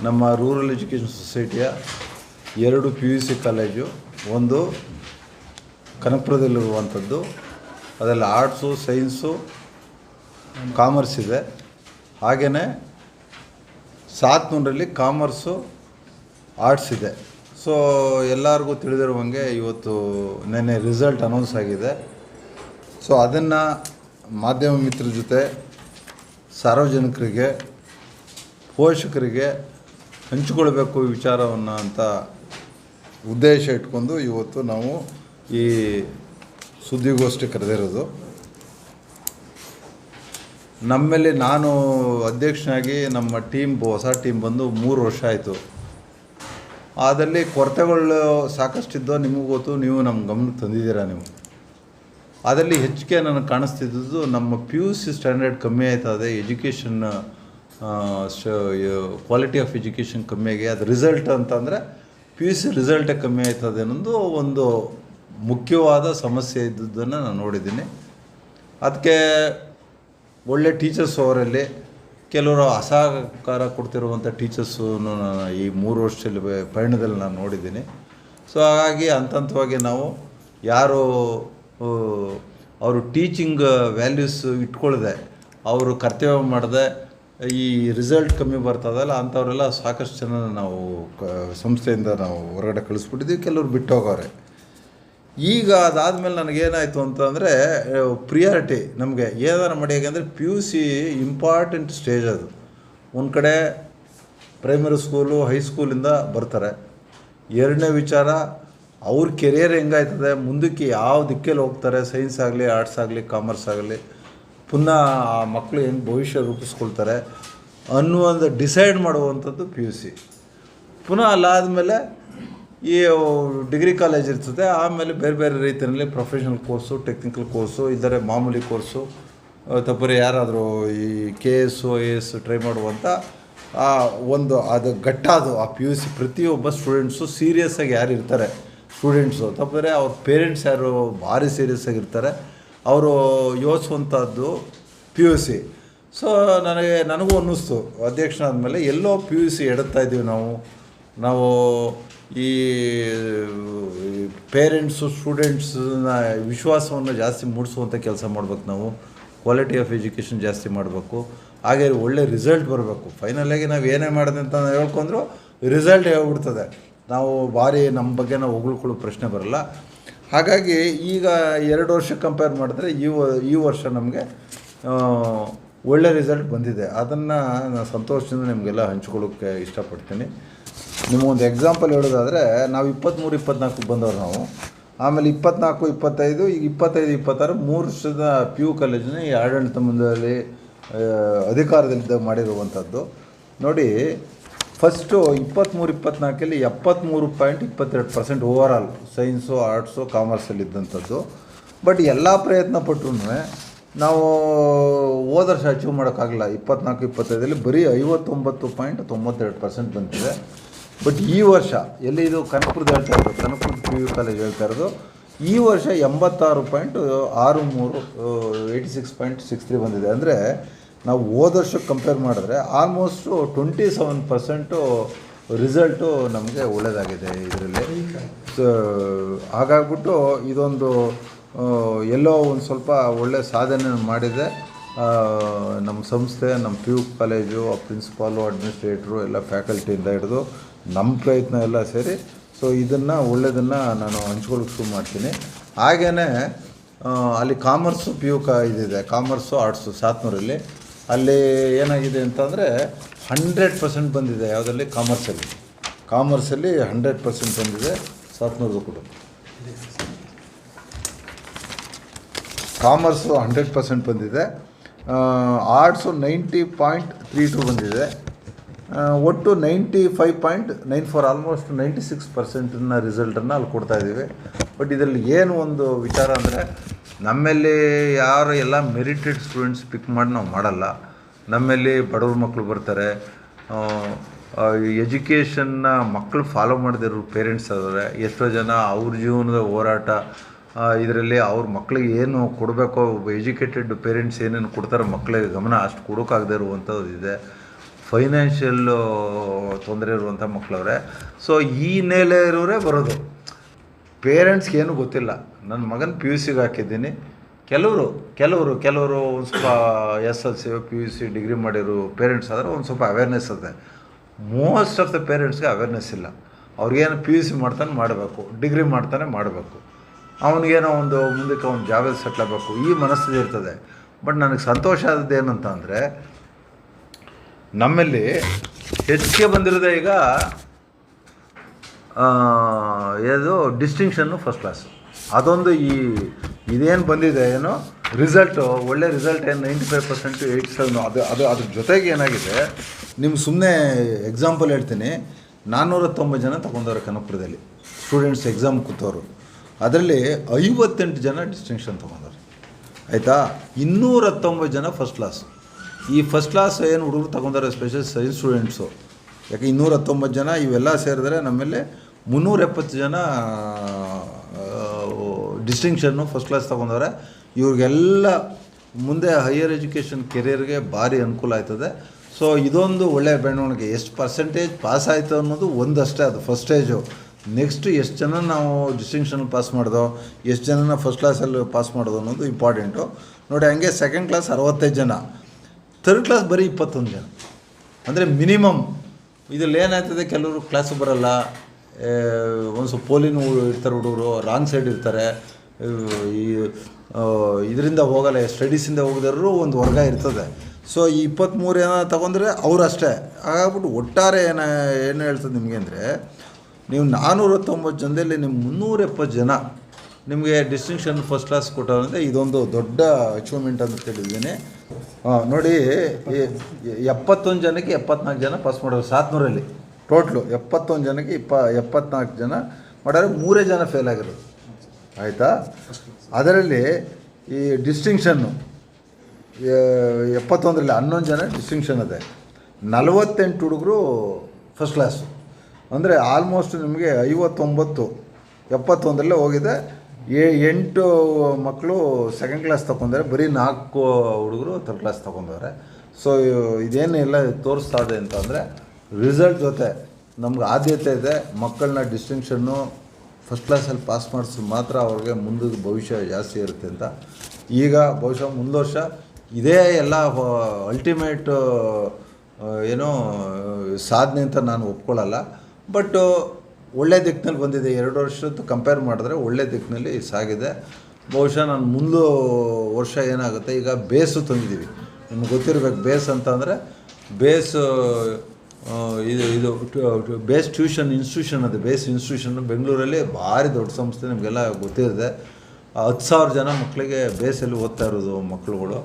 ನಮ್ಮ rural education ಸೊಸೈಟಿಯ 2 PUC college, ಒಂದು ಕನಕಪುರದಲ್ಲಿರುವಂಥದ್ದು, ಅದರಲ್ಲಿ ಆರ್ಟ್ಸು, ಸೈನ್ಸು, ಕಾಮರ್ಸ್ ಇದೆ. ಹಾಗೆಯೇ ಸಾತ್ನೂರಲ್ಲಿ ಕಾಮರ್ಸು, ಆರ್ಟ್ಸ್ ಇದೆ. ಸೊ ಎಲ್ಲರಿಗೂ ತಿಳಿದಿರುವಂಗೆ ಇವತ್ತು ನೆನ್ನೆ ರಿಸಲ್ಟ್ ಅನೌನ್ಸ್ ಆಗಿದೆ. ಸೊ ಅದನ್ನು ಮಾಧ್ಯಮ ಮಿತ್ರರ ಜೊತೆ ಸಾರ್ವಜನಿಕರಿಗೆ, ಪೋಷಕರಿಗೆ ಹಂಚಿಕೊಳ್ಬೇಕು ಈ ವಿಚಾರವನ್ನು ಅಂತ ಉದ್ದೇಶ ಇಟ್ಕೊಂಡು ಇವತ್ತು ನಾವು ಈ ಸುದ್ದಿಗೋಷ್ಠಿ ಕರೆದಿರೋದು. ನಮ್ಮಲ್ಲಿ ನಾನು ಅಧ್ಯಕ್ಷನಾಗಿ ನಮ್ಮ ಹೊಸ ಟೀಮ್ ಬಂದು 3 ವರ್ಷ ಆಯಿತು. ಅದರಲ್ಲಿ ಕೊರತೆಗಳು ಸಾಕಷ್ಟಿದ್ದೋ ನಿಮಗೂ ಗೊತ್ತು, ನೀವು ನಮ್ಮ ಗಮನಕ್ಕೆ ತಂದಿದ್ದೀರಾ. ನೀವು ಅದರಲ್ಲಿ ಹೆಚ್ಚಿಗೆ ನನಗೆ ಕಾಣಿಸ್ತಿದ್ದು ನಮ್ಮ PUC ಸ್ಟ್ಯಾಂಡರ್ಡ್ ಕಮ್ಮಿ ಆಯ್ತದೆ, ಎಜುಕೇಷನ್ ಕ್ವಾಲಿಟಿ ಆಫ್ ಎಜುಕೇಷನ್ ಕಮ್ಮಿ ಆಗಿ ಅದು ರಿಸಲ್ಟ್ ಅಂತಂದರೆ PUC ರಿಸಲ್ಟೇ ಕಮ್ಮಿ ಆಯ್ತದೆ ಅನ್ನೋದು ಒಂದು ಮುಖ್ಯವಾದ ಸಮಸ್ಯೆ ಇದ್ದದ್ದನ್ನು ನಾನು ನೋಡಿದ್ದೀನಿ. ಅದಕ್ಕೆ ಒಳ್ಳೆ ಟೀಚರ್ಸ್ ಅವರಲ್ಲಿ ಕೆಲವರು ಅಸಹಕಾರ ಕೊಡ್ತಿರುವಂಥ ಟೀಚರ್ಸು ನಾನು ಈ 3 ವರ್ಷದಲ್ಲಿ ಪಯಣದಲ್ಲಿ ನಾನು ನೋಡಿದ್ದೀನಿ. ಸೊ ಹಾಗಾಗಿ ಹಂತವಾಗಿ ನಾವು ಯಾರು ಅವರು ಟೀಚಿಂಗ್ ವ್ಯಾಲ್ಯೂಸ್ ಇಟ್ಕೊಳ್ಳದೆ ಅವರು ಕರ್ತವ್ಯ ಮಾಡದೆ ಈ ರಿಸಲ್ಟ್ ಕಮ್ಮಿ ಬರ್ತದಲ್ಲ ಅಂಥವರೆಲ್ಲ ಸಾಕಷ್ಟು ಜನ ನಾವು ಸಂಸ್ಥೆಯಿಂದ ನಾವು ಹೊರಗಡೆ ಕಳಿಸ್ಬಿಟ್ಟಿದ್ದೀವಿ. ಕೆಲವರು ಬಿಟ್ಟು ಹೋಗೋರೆ. ಈಗ ಅದಾದಮೇಲೆ ನನಗೇನಾಯಿತು ಅಂತಂದರೆ ಪ್ರಿಯಾರಿಟಿ ನಮಗೆ ಏನಾರು ಮಾಡಿ, ಹೇಗೆಂದರೆ PUC ಇಂಪಾರ್ಟೆಂಟ್ ಸ್ಟೇಜ್ ಅದು. ಒಂದು ಕಡೆ ಪ್ರೈಮರಿ ಸ್ಕೂಲು, ಹೈಸ್ಕೂಲಿಂದ ಬರ್ತಾರೆ. ಎರಡನೇ ವಿಚಾರ ಅವ್ರ ಕೆರಿಯರ್ ಹೆಂಗಾಯ್ತದೆ, ಮುಂದಕ್ಕೆ ಯಾವ ದಿಕ್ಕಲ್ಲಿ ಹೋಗ್ತಾರೆ, ಸೈನ್ಸ್ ಆಗಲಿ, ಆರ್ಟ್ಸ್ ಆಗಲಿ, ಕಾಮರ್ಸ್ ಆಗಲಿ, ಪುನಃ ಆ ಮಕ್ಕಳು ಹೆಂಗೆ ಭವಿಷ್ಯ ರೂಪಿಸ್ಕೊಳ್ತಾರೆ ಅನ್ನುವಂಥ ಡಿಸೈಡ್ ಮಾಡುವಂಥದ್ದು PUC. ಪುನಃ ಅಲ್ಲಾದಮೇಲೆ ಈ ಡಿಗ್ರಿ ಕಾಲೇಜ್ ಇರ್ತದೆ. ಆಮೇಲೆ ಬೇರೆ ಬೇರೆ ರೀತಿಯಲ್ಲಿ ಪ್ರೊಫೆಷನಲ್ ಕೋರ್ಸು, ಟೆಕ್ನಿಕಲ್ ಕೋರ್ಸು, ಇದ್ದರೆ ಮಾಮೂಲಿ ಕೋರ್ಸು, ತಪ್ಪರೆ ಯಾರಾದರೂ ಈ KS IAS ಟ್ರೈ ಮಾಡುವಂಥ ಒಂದು ಅದು ಗಟ್ಟಾದು ಆ PUC. ಪ್ರತಿಯೊಬ್ಬ ಸ್ಟೂಡೆಂಟ್ಸು ಸೀರಿಯಸ್ಸಾಗಿ ಯಾರು ಇರ್ತಾರೆ ಸ್ಟೂಡೆಂಟ್ಸು, ತಪ್ಪರೆ ಅವ್ರ ಪೇರೆಂಟ್ಸ್ ಯಾರು ಭಾರಿ ಸೀರಿಯಸ್ ಆಗಿರ್ತಾರೆ, ಅವರು ಯೋಚಿಸುವಂಥದ್ದು PUC. ಸೊ ನನಗೂ ಅನ್ನಿಸ್ತು ಅಧ್ಯಕ್ಷನಾದಮೇಲೆ ಎಲ್ಲೋ PUC ಎಡುತ್ತಾ ಇದ್ದೀವಿ ನಾವು ಈ ಪೇರೆಂಟ್ಸು, ಸ್ಟೂಡೆಂಟ್ಸನ್ನ ವಿಶ್ವಾಸವನ್ನು ಜಾಸ್ತಿ ಮೂಡಿಸುವಂಥ ಕೆಲಸ ಮಾಡ್ಬೇಕು. ನಾವು ಕ್ವಾಲಿಟಿ ಆಫ್ ಎಜುಕೇಷನ್ ಜಾಸ್ತಿ ಮಾಡಬೇಕು. ಹಾಗೆ ಒಳ್ಳೆ ರಿಸಲ್ಟ್ ಬರಬೇಕು. ಫೈನಲಾಗಿ ನಾವು ಏನೇ ಮಾಡಿದೆ ಅಂತ ಹೇಳ್ಕೊಂಡ್ರು ರಿಸಲ್ಟ್ ಹೇಳ್ಬಿಡ್ತದೆ. ನಾವು ಭಾರಿ ನಮ್ಮ ಬಗ್ಗೆ ನಾವು ಹೊಗಳ್ಕೊಳ್ಳೋ ಪ್ರಶ್ನೆ ಬರಲ್ಲ. ಹಾಗಾಗಿ ಈಗ 2 ವರ್ಷ ಕಂಪೇರ್ ಮಾಡಿದ್ರೆ ಈ ವರ್ಷ ನಮಗೆ ಒಳ್ಳೆ ರಿಸಲ್ಟ್ ಬಂದಿದೆ. ಅದನ್ನು ನಾನು ಸಂತೋಷದಿಂದ ನಿಮಗೆಲ್ಲ ಹಂಚ್ಕೊಳ್ಳೋಕ್ಕೆ ಇಷ್ಟಪಡ್ತೀನಿ. ನಿಮಗೊಂದು ಎಕ್ಸಾಂಪಲ್ ಹೇಳೋದಾದರೆ, ನಾವು 23-24 ಬಂದವರು ನಾವು. ಆಮೇಲೆ 24-25, ಈಗ 25-26 3 ವರ್ಷದ PU ಕಾಲೇಜಿನ ಈ ಆಡಳಿತ ಮಂಡಳಿ ಅಧಿಕಾರದಲ್ಲಿದ್ದಾಗ ಮಾಡಿರುವಂಥದ್ದು ನೋಡಿ. ಫಸ್ಟು 23-24 73.22% ಓವರಾಲ್ ಸೈನ್ಸು, ಆರ್ಟ್ಸು, ಕಾಮರ್ಸಲ್ಲಿದ್ದಂಥದ್ದು. ಬಟ್ ಎಲ್ಲ ಪ್ರಯತ್ನ ಪಟ್ಟರು ನಾವು ಹೋದ ವರ್ಷ ಅಚೀವ್ ಮಾಡೋಕ್ಕಾಗಲ್ಲ. 24-25 ಬರೀ 59.92% ಬಂದಿದೆ. ಬಟ್ ಈ ವರ್ಷ ಎಲ್ಲಿ ಇದು ಕನಕಪುರದ ಹೇಳ್ತಾ ಇರೋದು, ಕನಕಪುರದ PU ಕಾಲೇಜ್ ಹೇಳ್ತಾ ಇರೋದು, ಈ ವರ್ಷ 86.63 86.63 ಬಂದಿದೆ. ಅಂದರೆ ನಾವು ಹೋದ ವರ್ಷಕ್ಕೆ ಕಂಪೇರ್ ಮಾಡಿದ್ರೆ ಆಲ್ಮೋಸ್ಟು 27% ರಿಸಲ್ಟು ನಮಗೆ ಒಳ್ಳೆಯದಾಗಿದೆ ಇದರಲ್ಲಿ. ಸೊ ಹಾಗಾಗ್ಬಿಟ್ಟು ಇದೊಂದು ಎಲ್ಲೋ ಒಂದು ಸ್ವಲ್ಪ ಒಳ್ಳೆಯ ಸಾಧನೆ ಮಾಡಿದೆ ನಮ್ಮ ಸಂಸ್ಥೆ, ನಮ್ಮ PU ಕಾಲೇಜು, ಪ್ರಿನ್ಸಿಪಾಲು, ಅಡ್ಮಿನಿಸ್ಟ್ರೇಟ್ರು, ಎಲ್ಲ ಫ್ಯಾಕಲ್ಟಿಯಿಂದ ಹಿಡಿದು ನಮ್ಮ ಪ್ರಯತ್ನ ಎಲ್ಲ ಸೇರಿ. ಸೊ ಇದನ್ನು ಒಳ್ಳೆಯದನ್ನು ನಾನು ಹಂಚ್ಕೊಳ್ಳೋಕೆ ಶುರು ಮಾಡ್ತೀನಿ. ಹಾಗೆಯೇ ಅಲ್ಲಿ ಕಾಮರ್ಸು PU ಇದಿದೆ, ಕಾಮರ್ಸು, ಆರ್ಟ್ಸು ಸಾತ್ನೂರಲ್ಲಿ. ಅಲ್ಲಿ ಏನಾಗಿದೆ ಅಂತಂದರೆ 100% ಬಂದಿದೆ. ಯಾವುದರಲ್ಲಿ? ಕಾಮರ್ಸಲ್ಲಿ 100% ಬಂದಿದೆ. ಸಾತ್ನೂರ್ದು ಕೂಡ ಕಾಮರ್ಸು 100% ಬಂದಿದೆ. ಆರ್ಟ್ಸು 90.32 ಬಂದಿದೆ. ಒಟ್ಟು 95.94 ಆಲ್ಮೋಸ್ಟ್ 96% ರಿಸಲ್ಟನ್ನು ಅಲ್ಲಿ ಕೊಡ್ತಾಯಿದ್ದೀವಿ. ಬಟ್ ಇದರಲ್ಲಿ ಏನು ಒಂದು ವಿಚಾರ ಅಂದರೆ, ನಮ್ಮಲ್ಲಿ ಯಾರು ಎಲ್ಲ ಮೆರಿಟೆಡ್ ಸ್ಟೂಡೆಂಟ್ಸ್ ಪಿಕ್ ಮಾಡಿ ನಾವು ಮಾಡಲ್ಲ. ನಮ್ಮಲ್ಲಿ ಬಡವ್ರ ಮಕ್ಕಳು ಬರ್ತಾರೆ, ಎಜುಕೇಷನ್ನ ಮಕ್ಕಳು ಫಾಲೋ ಮಾಡದಿರೋ ಪೇರೆಂಟ್ಸ್ ಆದರೆ ಎಷ್ಟೋ ಜನ ಅವ್ರ ಜೀವನದ ಹೋರಾಟ ಇದರಲ್ಲಿ ಅವ್ರ ಮಕ್ಕಳಿಗೆ ಏನು ಕೊಡಬೇಕೋ, ಎಜುಕೇಟೆಡ್ ಪೇರೆಂಟ್ಸ್ ಏನೇನು ಕೊಡ್ತಾರೆ ಮಕ್ಕಳಿಗೆ ಗಮನ ಅಷ್ಟು ಕೊಡೋಕ್ಕಾಗದೇ ಇರುವಂಥದ್ದು ಇದೆ. ಫೈನಾನ್ಷಿಯಲ್ಲು ತೊಂದರೆ ಇರುವಂಥ ಮಕ್ಕಳವ್ರೆ. ಸೊ ಈ ನೆಲೆ ಇರೋರೇ ಬರೋದು. ಪೇರೆಂಟ್ಸ್ಗೆ ಏನೂ ಗೊತ್ತಿಲ್ಲ. ನನ್ನ ಮಗನ PUCಗೆ ಹಾಕಿದ್ದೀನಿ. ಕೆಲವರು ಒಂದು ಸ್ವಲ್ಪ SLC PUC ಡಿಗ್ರಿ ಮಾಡಿರೋ ಪೇರೆಂಟ್ಸ್ ಆದರೆ ಒಂದು ಸ್ವಲ್ಪ ಅವೇರ್ನೆಸ್ ಇದೆ. ಮೋಸ್ಟ್ ಆಫ್ ದ ಪೇರೆಂಟ್ಸ್ಗೆ ಅವೇರ್ನೆಸ್ ಇಲ್ಲ. ಅವ್ರಿಗೇನು PUC ಮಾಡ್ತಾನೆ ಮಾಡಬೇಕು, ಡಿಗ್ರಿ ಮಾಡ್ತಾನೆ ಮಾಡಬೇಕು, ಅವನಿಗೇನೋ ಒಂದು ಮುಂದಕ್ಕೆ ಅವ್ನು ಜಾಬಲ್ಲಿ ಸೆಟ್ಲ್ ಆಗಬೇಕು, ಈ ಮನಸ್ಥಿತಿ ಇರ್ತದೆ. ಬಟ್ ನನಗೆ ಸಂತೋಷ ಆದದ್ದು ಏನಂತ ಅಂದರೆ, ನಮ್ಮಲ್ಲಿ ಹೆಚ್ಚಿಗೆ ಬಂದಿರೋದೇ ಈಗ ಏನು ಡಿಸ್ಟಿಂಕ್ಷನ್ನು ಫಸ್ಟ್ ಕ್ಲಾಸು. ಅದೊಂದು ಇದೇನು ಬಂದಿದೆ ಏನೋ ರಿಸಲ್ಟು, ಒಳ್ಳೆ ರಿಸಲ್ಟ್ ಏನು 95% 87 ಅದ್ರ ಜೊತೆಗೆ ಏನಾಗಿದೆ, ನಿಮ್ಗೆ ಸುಮ್ಮನೆ ಎಕ್ಸಾಂಪಲ್ ಹೇಳ್ತೀನಿ. 490 ಜನ ತಗೊಂಡವ್ರೆ ಕನಕಪುರದಲ್ಲಿ ಸ್ಟೂಡೆಂಟ್ಸ್ ಎಕ್ಸಾಮ್ ಕೂತವರು. ಅದರಲ್ಲಿ 58 ಜನ ಡಿಸ್ಟಿಂಕ್ಷನ್ ತೊಗೊಂಡವ್ರೆ, ಆಯಿತಾ. 219 ಜನ ಫಸ್ಟ್ ಕ್ಲಾಸು. ಈ ಫಸ್ಟ್ ಕ್ಲಾಸ್ ಏನು ಹುಡುಗರು ತಗೊಂಡವ್ರೆ ಸ್ಪೆಷಲ್ ಸೈನ್ಸ್ ಸ್ಟೂಡೆಂಟ್ಸು. ಯಾಕೆ 219 ಜನ ಇವೆಲ್ಲ ಸೇರಿದ್ರೆ ನಮ್ಮಲ್ಲಿ 370 ಜನ ಡಿಸ್ಟಿಂಕ್ಷನ್ನು ಫಸ್ಟ್ ಕ್ಲಾಸ್ ತೊಗೊಂಡವ್ರೆ. ಇವ್ರಿಗೆಲ್ಲ ಮುಂದೆ ಹೈಯರ್ ಎಜುಕೇಷನ್ ಕೆರಿಯರ್ಗೆ ಭಾರಿ ಅನುಕೂಲ ಆಯ್ತದೆ. ಸೊ ಇದೊಂದು ಒಳ್ಳೆಯ ಬೆಳವಣಿಗೆ. ಎಷ್ಟು ಪರ್ಸೆಂಟೇಜ್ ಪಾಸ್ ಆಯಿತು ಅನ್ನೋದು ಒಂದಷ್ಟೇ, ಅದು ಫಸ್ಟ್ ಸ್ಟೇಜು. ನೆಕ್ಸ್ಟ್ ಎಷ್ಟು ಜನ ನಾವು ಡಿಸ್ಟಿಂಕ್ಷನ್ ಪಾಸ್ ಮಾಡ್ದೋ, ಎಷ್ಟು ಜನನ ಫಸ್ಟ್ ಕ್ಲಾಸಲ್ಲಿ ಪಾಸ್ ಮಾಡೋದು ಅನ್ನೋದು ಇಂಪಾರ್ಟೆಂಟು. ನೋಡಿ, ಹಂಗೆ ಸೆಕೆಂಡ್ ಕ್ಲಾಸ್ 65 ಜನ, ಥರ್ಡ್ ಕ್ಲಾಸ್ ಬರೀ 21 ಜನ. ಅಂದರೆ ಮಿನಿಮಮ್. ಇದರಲ್ಲಿ ಏನಾಗ್ತದೆ, ಕೆಲವರು ಕ್ಲಾಸು ಬರೋಲ್ಲ, ಒಂದು ಸ್ವಲ್ಪ ಪೋಲಿನ ಇರ್ತಾರೆ ಹುಡುಗರು, ರಾಂಗ್ ಸೈಡ್ ಇರ್ತಾರೆ, ಇದರಿಂದ ಹೋಗಲ್ಲ, ಸ್ಟಡೀಸಿಂದ ಹೋಗಿದ್ರು ಒಂದು ವರ್ಗ ಇರ್ತದೆ. ಸೊ ಈ 23 ಜನ ತೊಗೊಂಡ್ರೆ ಅವರು ಅಷ್ಟೇ. ಹಾಗಾಗ್ಬಿಟ್ಟು ಒಟ್ಟಾರೆ ಏನು ಹೇಳ್ತದೆ ನಿಮಗೆ ಅಂದರೆ, ನೀವು 490 ಜನದಲ್ಲಿ ನಿಮ್ಮ 370 ಜನ ನಿಮಗೆ ಡಿಸ್ಟಿಂಕ್ಷನ್ ಫಸ್ಟ್ ಕ್ಲಾಸ್ ಕೊಟ್ಟವ್ರಂದರೆ ಇದೊಂದು ದೊಡ್ಡ ಅಚೀವ್ಮೆಂಟ್ ಅಂತ ತಿಳಿದ್ದೀನಿ. ನೋಡಿ, 71 ಜನಕ್ಕೆ 74 ಜನ ಪಾಸ್ ಮಾಡೋರು 700ರಲ್ಲಿ. ಟೋಟ್ಲು 71 ಜನಕ್ಕೆ 74 ಜನ ಮಾಡಿದ್ರೆ 3 ಜನ ಫೇಲ್ ಆಗಿರೋದು, ಆಯಿತಾ. ಅದರಲ್ಲಿ ಈ ಡಿಸ್ಟಿಂಕ್ಷನ್ನು 71ರಲ್ಲಿ 11 ಜನ ಡಿಸ್ಟಿಂಕ್ಷನ್ ಇದೆ, 48 ಹುಡುಗರು ಫಸ್ಟ್ ಕ್ಲಾಸು. ಅಂದರೆ ಆಲ್ಮೋಸ್ಟ್ ನಿಮಗೆ 59, 71ರಲ್ಲೇ ಹೋಗಿದೆ. 8 ಮಕ್ಕಳು ಸೆಕೆಂಡ್ ಕ್ಲಾಸ್ ತೊಗೊಂಡಾರೆ, ಬರೀ 4 ಹುಡುಗರು ಥರ್ಡ್ ಕ್ಲಾಸ್ ತೊಗೊಂಡವ್ರೆ. ಸೊ ಇದೇನು ಎಲ್ಲ ತೋರಿಸ್ತಾ ಇದೆ ಅಂತಂದರೆ, ರಿಸಲ್ಟ್ ಜೊತೆ ನಮ್ಗೆ ಆದ್ಯತೆ ಇದೆ. ಮಕ್ಕಳನ್ನ ಡಿಸ್ಟಿಂಕ್ಷನ್ನು ಫಸ್ಟ್ ಕ್ಲಾಸಲ್ಲಿ ಪಾಸ್ ಮಾಡಿಸಿದ್ರೆ ಮಾತ್ರ ಅವ್ರಿಗೆ ಮುಂದೆ ಭವಿಷ್ಯ ಜಾಸ್ತಿ ಇರುತ್ತೆ ಅಂತ. ಈಗ ಬಹುಶಃ ಮುಂದೆ ವರ್ಷ ಇದೇ ಎಲ್ಲ ಅಲ್ಟಿಮೇಟ್ ಏನೋ ಸಾಧನೆ ಅಂತ ನಾನು ಒಪ್ಕೊಳ್ಳಲ್ಲ. ಬಟ್ ಒಳ್ಳೆ ದಿಕ್ಕಿನಲ್ಲಿ ಬಂದಿದೆ. 2 ವರ್ಷದ ಕಂಪೇರ್ ಮಾಡಿದ್ರೆ ಒಳ್ಳೆ ದಿಕ್ಕಿನಲ್ಲಿ ಸಾಗಿದೆ. ಬಹುಶಃ ನಾನು ಮುಂದೆ ವರ್ಷ ಏನಾಗುತ್ತೆ, ಈಗ ಬೇಸು ತಂದಿದ್ದೀವಿ. ನಿಮ್ಗೆ ಗೊತ್ತಿರಬೇಕು ಬೇಸ್ ಅಂತಂದರೆ, ಇದು ಬೇಸ್ ಟ್ಯೂಷನ್ ಇನ್ಸ್ಟಿಟ್ಯೂಷನ್ ಅದು. ಬೇಸ್ ಇನ್ಸ್ಟಿಟ್ಯೂಷನ್ ಬೆಂಗಳೂರಲ್ಲಿ ಭಾರಿ ದೊಡ್ಡ ಸಂಸ್ಥೆ, ನಿಮಗೆಲ್ಲ ಗೊತ್ತಿರುತ್ತೆ. 10,000 ಜನ ಮಕ್ಕಳಿಗೆ ಬೇಸಲ್ಲಿ ಓದ್ತಾ ಇರೋದು ಮಕ್ಕಳುಗಳು.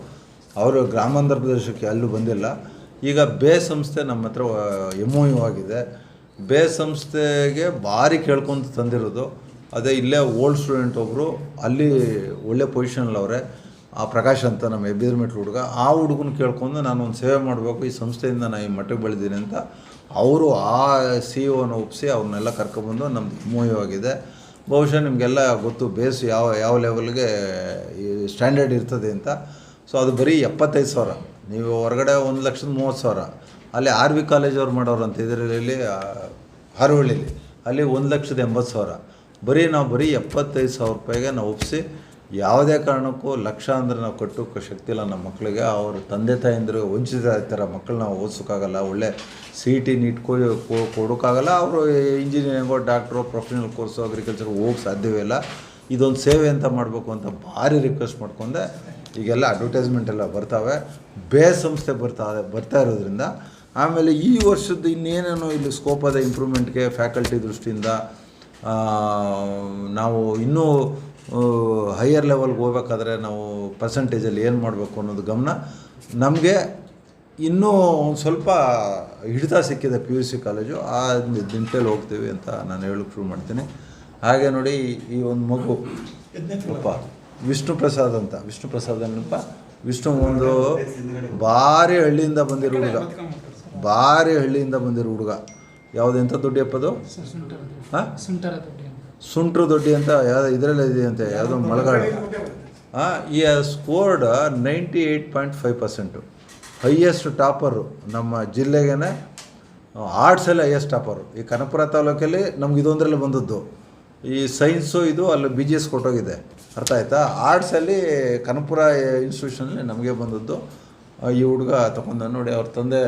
ಅವರು ಗ್ರಾಮಾಂತರ ಪ್ರದೇಶಕ್ಕೆ ಅಲ್ಲೂ ಬಂದಿಲ್ಲ. ಈಗ ಬೇಸ್ ಸಂಸ್ಥೆ ನಮ್ಮ ಹತ್ರ MOU ಆಗಿದೆ. ಬೇಸ್ ಸಂಸ್ಥೆಗೆ ಭಾರಿ ಕೇಳ್ಕೊಂಡು ತಂದಿರೋದು ಅದೇ. ಇಲ್ಲೇ ಓಲ್ಡ್ ಸ್ಟೂಡೆಂಟ್ ಒಬ್ಬರು ಅಲ್ಲಿ ಒಳ್ಳೆ ಪೊಸಿಷನಲ್ಲಿ ಅವರೇ, ಆ ಪ್ರಕಾಶ್ ಅಂತ ನಮ್ಮ ಹೆಬ್ಬಿದ್ರಮೆಟ್ಲು ಹುಡುಗ. ಆ ಹುಡುಗನ ಕೇಳ್ಕೊಂಡು ನಾನು ಒಂದು ಸೇವೆ ಮಾಡಬೇಕು, ಈ ಸಂಸ್ಥೆಯಿಂದ ನಾನು ಈ ಮಟ್ಟಕ್ಕೆ ಬೆಳೆದೀನಿ ಅಂತ ಅವರು ಆ CEO ಒಪ್ಪಿಸಿ ಅವ್ರನ್ನೆಲ್ಲ ಕರ್ಕೊಬಂದು ನಮ್ಮದು MOU ಆಗಿದೆ. ಬಹುಶಃ ನಿಮಗೆಲ್ಲ ಗೊತ್ತು ಬೇಸ್ ಯಾವ ಲೆವೆಲ್ಗೆ ಸ್ಟ್ಯಾಂಡರ್ಡ್ ಇರ್ತದೆ ಅಂತ. ಸೊ ಅದು ಬರೀ 75,000. ನೀವು ಹೊರಗಡೆ 1,30,000. ಅಲ್ಲಿ RV ಕಾಲೇಜವ್ರು ಮಾಡೋರು ಅಂತ ಇದರಲ್ಲಿ ಹಾರೋಹಳ್ಳಿಲಿ, ಅಲ್ಲಿ 1,80,000. ಬರೀ 75,000 ರೂಪಾಯಿಗೆ ನಾವು ಒಪ್ಪಿಸಿ, ಯಾವುದೇ ಕಾರಣಕ್ಕೂ ಲಕ್ಷ ಅಂದರೆ ನಾವು ಕಟ್ಟೋಕ್ಕೆ ಶಕ್ತಿ ಇಲ್ಲ ನಮ್ಮ ಮಕ್ಕಳಿಗೆ. ಅವ್ರ ತಂದೆ ತಾಯಿಂದರು ವಂಚಿತ ಇರ್ತಾರೆ, ಮಕ್ಕಳನ್ನ ಓದಿಸೋಕ್ಕಾಗಲ್ಲ, ಒಳ್ಳೆ CET ನೀಟ್ ಕೊಡೋಕ್ಕಾಗಲ್ಲ. ಅವರು ಇಂಜಿನಿಯರಿಂಗೋ ಡಾಕ್ಟ್ರೋ ಪ್ರೊಫೆಷನಲ್ ಕೋರ್ಸು ಅಗ್ರಿಕಲ್ಚರ್ ಹೋಗೋಕ್ಕೆ ಸಾಧ್ಯವೇ ಇಲ್ಲ. ಇದೊಂದು ಸೇವೆ ಅಂತ ಮಾಡಬೇಕು ಅಂತ ಭಾರಿ ರಿಕ್ವೆಸ್ಟ್ ಮಾಡ್ಕೊಂಡೆ. ಈಗೆಲ್ಲ ಅಡ್ವರ್ಟೈಸ್ಮೆಂಟ್ ಎಲ್ಲ ಬರ್ತಾವೆ, ಬೇಸ್ ಸಂಸ್ಥೆ ಬರ್ತಾ ಇರೋದ್ರಿಂದ. ಆಮೇಲೆ ಈ ವರ್ಷದ್ದು ಇನ್ನೇನೇನೋ ಇಲ್ಲಿ ಸ್ಕೋಪ್ ಅದ ಇಂಪ್ರೂವ್ಮೆಂಟ್ಗೆ ಫ್ಯಾಕಲ್ಟಿ ದೃಷ್ಟಿಯಿಂದ. ನಾವು ಇನ್ನೂ ಹೈಯರ್ ಲೆವೆಲ್ಗೆ ಹೋಗ್ಬೇಕಾದ್ರೆ ನಾವು ಪರ್ಸೆಂಟೇಜಲ್ಲಿ ಏನು ಮಾಡಬೇಕು ಅನ್ನೋದು ಗಮನ ನಮಗೆ ಇನ್ನೂ ಒಂದು ಸ್ವಲ್ಪ ಹಿಡಿತ ಸಿಕ್ಕಿದೆ. PUC ಕಾಲೇಜು ಆ ನಿಟ್ಟಿನಲ್ಲಿ ಹೋಗ್ತೀವಿ ಅಂತ ನಾನು ಹೇಳೋಕ್ಕೆ ಶುರು ಮಾಡ್ತೀನಿ. ಹಾಗೆ ನೋಡಿ, ಈ ಒಂದು ಮಗು ವಿಷ್ಣು ಪ್ರಸಾದ್ ಅಂತ, ವಿಷ್ಣು ಒಂದು ಭಾರಿ ಹಳ್ಳಿಯಿಂದ ಬಂದಿರೋ ಹುಡುಗ. ಯಾವುದೆಂಥ ದೊಡ್ಡಿಯಪ್ಪದು? ಸುಂಟ್ರ ದೊಡ್ಡಿ ಅಂತ ಯಾವುದು ಇದರಲ್ಲೇ ಇದೆ ಅಂತ, ಯಾವುದೋ ಮಳೆಗಾಡು. ಈ ಸ್ಕೋರ್ಡ್ 98.5%. ಹೈಯೆಸ್ಟ್ ಟಾಪರು ನಮ್ಮ ಜಿಲ್ಲೆಗೇ ಆರ್ಟ್ಸಲ್ಲಿ ಹೈಯೆಸ್ಟ್ ಟಾಪರು. ಈ ಕನಕಪುರ ತಾಲೂಕಲ್ಲಿ ನಮ್ಗೆ ಇದೊಂದರಲ್ಲಿ ಬಂದದ್ದು. ಈ ಸೈನ್ಸು ಇದು ಅಲ್ಲಿ ಬಿ ಜಿ ಎಸ್ ಕೊಟ್ಟೋಗಿದೆ, ಅರ್ಥ ಆಯ್ತಾ. ಆರ್ಟ್ಸಲ್ಲಿ ಕನಕಪುರ ಇನ್ಸ್ಟಿಟ್ಯೂಷನಲ್ಲಿ ನಮಗೆ ಬಂದದ್ದು. ಈ ಹುಡುಗ ತಗೊಂಡ ನೋಡಿ, ಅವ್ರ ತಂದೆ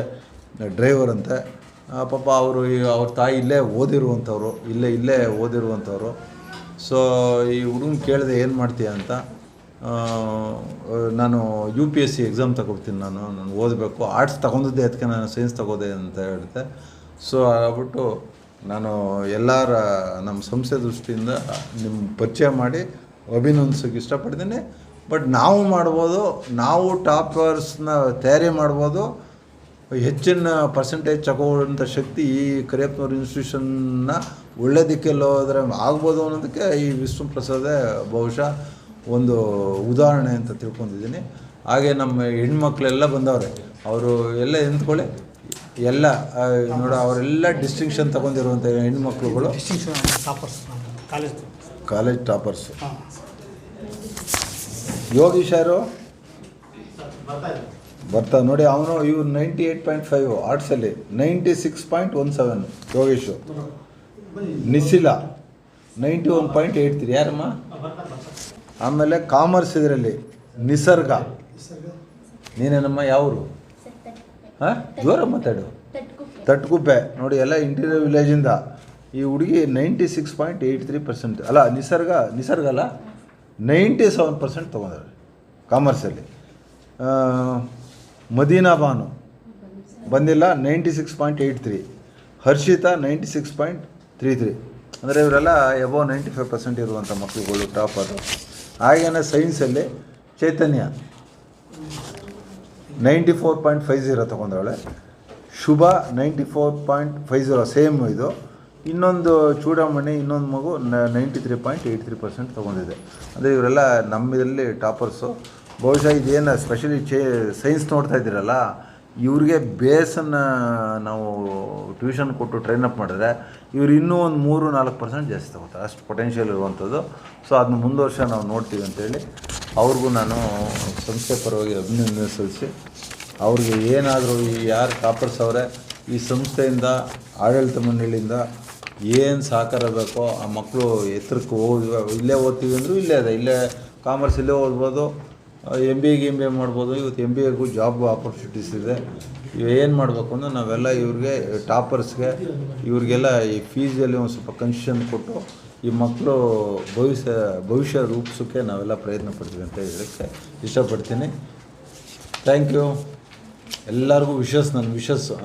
ಡ್ರೈವರ್ ಅಂತೆ. ಪಾಪ ಅವ್ರ ತಾಯಿ ಇಲ್ಲೇ ಓದಿರುವಂಥವ್ರು. ಸೊ ಈ ಹುಡುಗನ ಕೇಳಿದೆ ಏನು ಮಾಡ್ತೀಯ ಅಂತ. ನಾನು UPSC ಎಕ್ಸಾಮ್ ತಗೊಳ್ತೀನಿ, ನಾನು ಓದಬೇಕು, ಆರ್ಟ್ಸ್ ತಗೊಂಡಿದ್ದೆ ಅದಕ್ಕೆ ನಾನು ಸೈನ್ಸ್ ತಗೋದೆ ಅಂತ ಹೇಳಿದೆ. ಸೊ ಆಗ್ಬಿಟ್ಟು ನಾನು ಎಲ್ಲರ ನಮ್ಮ ಸಂಸ್ಥೆ ದೃಷ್ಟಿಯಿಂದ ನಿಮ್ಮ ಪರಿಚಯ ಮಾಡಿ ಅಭಿನಂದಿಸೋಕ್ಕೆ ಇಷ್ಟಪಡ್ತೀನಿ. ಬಟ್ ನಾವು ಮಾಡ್ಬೋದು, ನಾವು ಟಾಪರ್ಸ್ನ ತಯಾರಿ ಮಾಡ್ಬೋದು, ಹೆಚ್ಚಿನ ಪರ್ಸೆಂಟೇಜ್ ತಗೊಳ್ಳೋಂಥ ಶಕ್ತಿ ಈ ಕರಿಯಪ್ಪನವ್ರ ಇನ್ಸ್ಟಿಟ್ಯೂಷನ್ನ ಒಳ್ಳೆ ದಿಕ್ಕೆಲ್ಲಿ ಹೋದರೆ ಆಗ್ಬೋದು ಅನ್ನೋದಕ್ಕೆ ಈ ವಿಷ್ಣು ಪ್ರಸಾದೇ ಬಹುಶಃ ಒಂದು ಉದಾಹರಣೆ ಅಂತ ತಿಳ್ಕೊಂಡಿದ್ದೀನಿ. ಹಾಗೆ ನಮ್ಮ ಹೆಣ್ಮಕ್ಳೆಲ್ಲ ಬಂದವ್ರೆ, ಅವರು ಎಲ್ಲ ನಿಂತ್ಕೊಳ್ಳಿ, ಎಲ್ಲ ನೋಡ ಅವರೆಲ್ಲ ಡಿಸ್ಟಿಂಕ್ಷನ್ ತಗೊಂಡಿರುವಂಥ ಹೆಣ್ಮಕ್ಳುಗಳು, ಕಾಲೇಜ್ ಟಾಪರ್ಸು. ಯೋಗೀಶ್ ಯಾರು ಬರ್ತಾ ನೋಡಿ, ಅವನು ಇವ್ರು 98.5 ಆರ್ಟ್ಸಲ್ಲಿ, 96.17 ಯೋಗೇಶು. ನಿಸಿಲ 91.83 ಯಾರಮ್ಮ. ಆಮೇಲೆ ಕಾಮರ್ಸ್ ಇದರಲ್ಲಿ ನಿಸರ್ಗ, ನೀನೇನಮ್ಮ ಯಾವರು? ಹಾಂ ಜೋರ ಮಾತಾಡು. ತಟ್ಕುಪ್ಪೆ ನೋಡಿ, ಎಲ್ಲ ಇಂಟೀರಿಯರ್ ವಿಲೇಜಿಂದ. ಈ ಹುಡುಗಿ 96.83% ಅಲ್ಲ, ನಿಸರ್ಗ ಅಲ್ಲ 97% ತೊಗೊಂಡಾರೆ ಕಾಮರ್ಸಲ್ಲಿ. ಮದೀನಾ ಬಾನು ಬಂದಿಲ್ಲ, 96.83. ಹರ್ಷಿತಾ 96.33. ಅಂದರೆ ಇವರೆಲ್ಲ ಎಬೋ 95% ಇರುವಂಥ ಮಕ್ಕಳುಗಳು ಟಾಪರು. ಹಾಗೆಯೇ ಸೈನ್ಸಲ್ಲಿ ಚೈತನ್ಯ 94.50 ತೊಗೊಂಡವಳೆ. ಶುಭ 94.50 ಸೇಮ್ ಇದು. ಇನ್ನೊಂದು ಚೂಡಾಮಣಿ, ಇನ್ನೊಂದು ಮಗು 93.83% ತೊಗೊಂಡಿದೆ. ಅಂದರೆ ಇವರೆಲ್ಲ ನಮ್ಮಇದರಲ್ಲಿ ಟಾಪರ್ಸು. ಬಹುಶಃ ಇದೇನು ಸ್ಪೆಷಲಿ ಸೈನ್ಸ್ ನೋಡ್ತಾ ಇದ್ದೀರಲ್ಲ, ಇವ್ರಿಗೆ ಬೇಸನ್ನು ನಾವು ಟ್ಯೂಷನ್ ಕೊಟ್ಟು ಟ್ರೈನಪ್ ಮಾಡಿದ್ರೆ ಇವ್ರು ಇನ್ನೂ ಒಂದು 3-4% ಜಾಸ್ತಿ ತಗೋತಾರೆ, ಅಷ್ಟು ಪೊಟೆನ್ಷಿಯಲ್ ಇರುವಂಥದ್ದು. ಸೊ ಅದನ್ನ ಮುಂದುವರ್ಷ ನಾವು ನೋಡ್ತೀವಿ ಅಂತೇಳಿ ಅವ್ರಿಗೂ ನಾನು ಸಂಸ್ಥೆ ಪರವಾಗಿ ಅಭಿನಂದನೆ ಸಲ್ಲಿಸಿ, ಅವ್ರಿಗೆ ಏನಾದರೂ ಈ ಯಾರು ಟಾಪರ್ಸ್ ಅವರೇ ಈ ಸಂಸ್ಥೆಯಿಂದ, ಆಡಳಿತ ಮಂಡಳಿಯಿಂದ ಏನು ಸಹಕಾರ ಬೇಕೋ ಆ ಮಕ್ಕಳು ಎತ್ತರಕ್ಕೆ ಇಲ್ಲೇ ಓದ್ತೀವಿ ಅಂದರೂ ಇಲ್ಲೇ ಇದೆ, ಇಲ್ಲೇ ಕಾಮರ್ಸ್ ಇಲ್ಲೇ ಓದ್ಬೋದು, MBA ಮಾಡ್ಬೋದು. ಇವತ್ತು MBAಗೂ ಜಾಬ್ ಆಪರ್ಚುನಿಟೀಸ್ ಇದೆ. ಏನು ಮಾಡಬೇಕು ಅಂದ್ರೆ ನಾವೆಲ್ಲ ಇವ್ರಿಗೆ ಟಾಪರ್ಸ್ಗೆ ಇವ್ರಿಗೆಲ್ಲ ಈ ಫೀಸಲ್ಲಿ ಒಂದು ಸ್ವಲ್ಪ ಕನ್ಸೆಷನ್ ಕೊಟ್ಟು ಈ ಮಕ್ಕಳು ಭವಿಷ್ಯ ರೂಪಿಸೋಕ್ಕೆ ನಾವೆಲ್ಲ ಪ್ರಯತ್ನ ಪಡ್ತೀವಿ ಅಂತ ಹೇಳೋಕ್ಕೆ ಇಷ್ಟಪಡ್ತೀನಿ. ಥ್ಯಾಂಕ್ ಯು ಎಲ್ಲರಿಗೂ. ನನ್ನ ವಿಶಸ್ಸು.